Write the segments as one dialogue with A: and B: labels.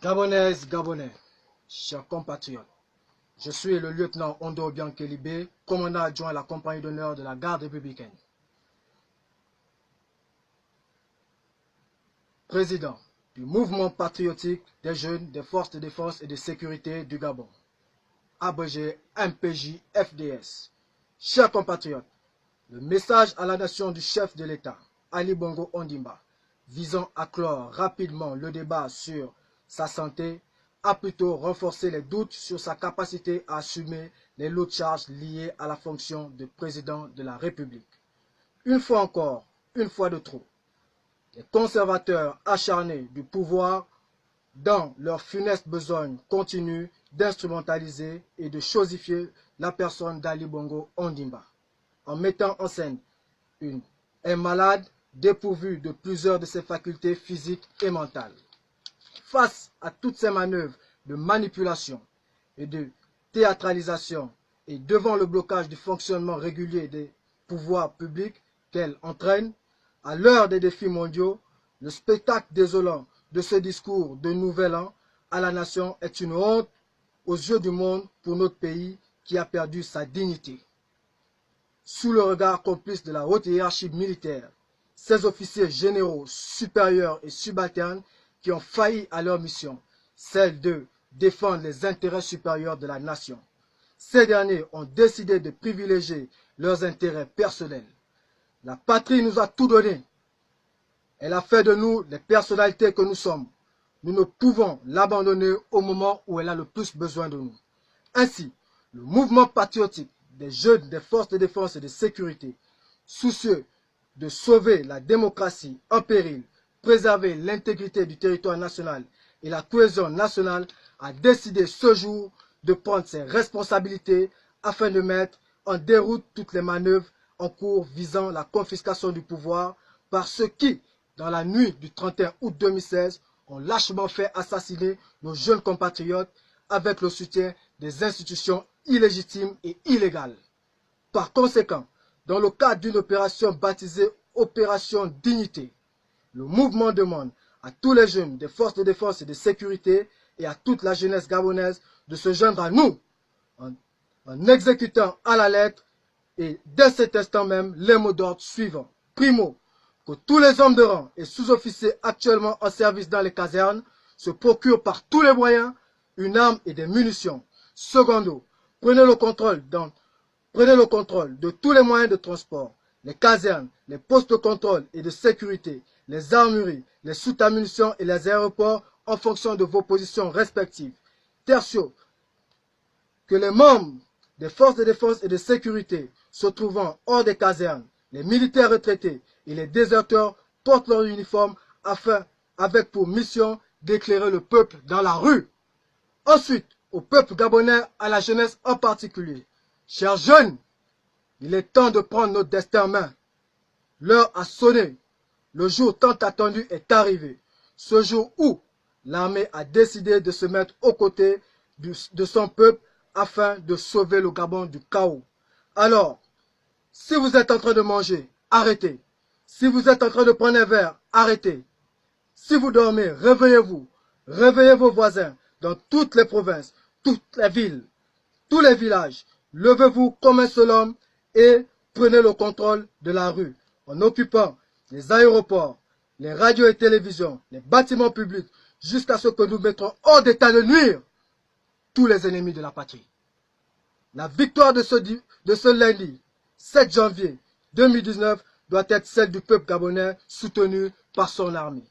A: Gabonaises, Gabonais, chers compatriotes, je suis le lieutenant Ondo Biankelibé, commandant adjoint à la compagnie d'honneur de la garde républicaine. Président du mouvement patriotique des jeunes des forces de défense et de sécurité du Gabon, abrégé MPJ-FDS. Chers compatriotes, le message à la nation du chef de l'État, Ali Bongo Ondimba, visant à clore rapidement le débat sur sa santé, a plutôt renforcé les doutes sur sa capacité à assumer les lourdes charges liées à la fonction de président de la République. Une fois encore, une fois de trop, les conservateurs acharnés du pouvoir, dans leur funeste besogne, continuent d'instrumentaliser et de chosifier la personne d'Ali Bongo Ondimba, en mettant en scène un malade dépourvu de plusieurs de ses facultés physiques et mentales. Face à toutes ces manœuvres de manipulation et de théâtralisation et devant le blocage du fonctionnement régulier des pouvoirs publics qu'elle entraîne, à l'heure des défis mondiaux, le spectacle désolant de ce discours de Nouvel An à la nation est une honte aux yeux du monde pour notre pays qui a perdu sa dignité. Sous le regard complice de la haute hiérarchie militaire, ces officiers généraux supérieurs et subalternes qui ont failli à leur mission, celle de défendre les intérêts supérieurs de la nation. Ces derniers ont décidé de privilégier leurs intérêts personnels. La patrie nous a tout donné. Elle a fait de nous les personnalités que nous sommes. Nous ne pouvons l'abandonner au moment où elle a le plus besoin de nous. Ainsi, le mouvement patriotique des jeunes des forces de défense et de sécurité, soucieux de sauver la démocratie en péril, préserver l'intégrité du territoire national et la cohésion nationale, a décidé ce jour de prendre ses responsabilités afin de mettre en déroute toutes les manœuvres en cours visant la confiscation du pouvoir par ceux qui, dans la nuit du 31 août 2016, ont lâchement fait assassiner nos jeunes compatriotes avec le soutien des institutions illégitimes et illégales. Par conséquent, dans le cadre d'une opération baptisée Opération Dignité, le mouvement demande à tous les jeunes des forces de défense et de sécurité et à toute la jeunesse gabonaise de se joindre à nous en exécutant à la lettre et dès cet instant même les mots d'ordre suivants. Primo, que tous les hommes de rang et sous-officiers actuellement en service dans les casernes se procurent par tous les moyens une arme et des munitions. Secondo, prenez le contrôle de tous les moyens de transport, les casernes, les postes de contrôle et de sécurité, les armureries, les soutes à munitions et les aéroports en fonction de vos positions respectives. Tertio, que les membres des forces de défense et de sécurité se trouvant hors des casernes, les militaires retraités et les déserteurs portent leur uniforme avec pour mission d'éclairer le peuple dans la rue. Ensuite, au peuple gabonais, à la jeunesse en particulier. Chers jeunes, il est temps de prendre notre destin en main. L'heure a sonné. Le jour tant attendu est arrivé. Ce jour où l'armée a décidé de se mettre aux côtés de son peuple afin de sauver le Gabon du chaos. Alors, si vous êtes en train de manger, arrêtez. Si vous êtes en train de prendre un verre, arrêtez. Si vous dormez, réveillez-vous. Réveillez vos voisins dans toutes les provinces, toutes les villes, tous les villages. Levez-vous comme un seul homme et prenez le contrôle de la rue en occupant les aéroports, les radios et télévisions, les bâtiments publics, jusqu'à ce que nous mettrons hors d'état de nuire tous les ennemis de la patrie. La victoire de ce lundi, 7 janvier 2019, doit être celle du peuple gabonais soutenu par son armée.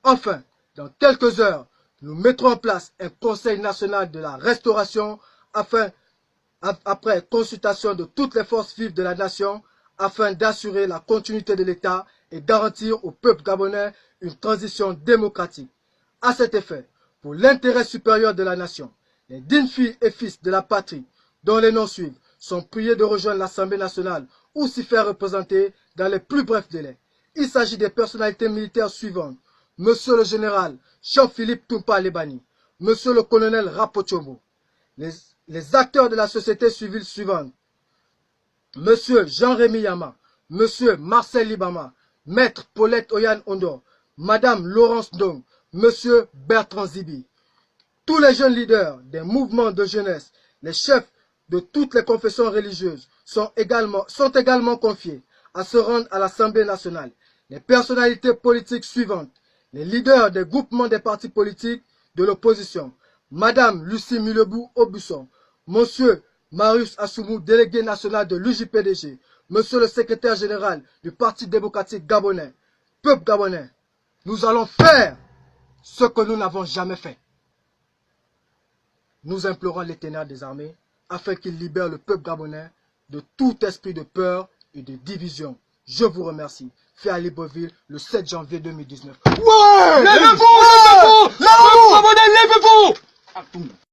A: Enfin, dans quelques heures, nous mettrons en place un Conseil national de la restauration après consultation de toutes les forces vives de la nation, afin d'assurer la continuité de l'État et garantir au peuple gabonais une transition démocratique. À cet effet, pour l'intérêt supérieur de la nation, les dignes filles et fils de la patrie, dont les noms suivent, sont priés de rejoindre l'Assemblée nationale ou s'y faire représenter dans les plus brefs délais. Il s'agit des personnalités militaires suivantes. Monsieur le général Jean-Philippe Toumpa Lebani, Monsieur le colonel Rapochombo, les acteurs de la société civile suivante, Monsieur Jean-Rémy Yama, Monsieur Marcel Libama, Maître Paulette Oyan Ondo, Madame Laurence Dong, Monsieur Bertrand Zibi. tous les jeunes leaders des mouvements de jeunesse, les chefs de toutes les confessions religieuses sont également confiés à se rendre à l'Assemblée nationale. Les personnalités politiques suivantes, les leaders des groupements des partis politiques de l'opposition, Madame Lucie Mulebou-Aubusson, Monsieur Marius Assoumou, délégué national de l'UJPDG, Monsieur le secrétaire général du Parti démocratique gabonais, peuple gabonais, nous allons faire ce que nous n'avons jamais fait. Nous implorons l'Éternel des armées afin qu'il libère le peuple gabonais de tout esprit de peur et de division. Je vous remercie. Fait à Libreville le 7 janvier 2019.
B: Ouais! Levez-vous! Levez-vous! Levez-vous! Levez-vous!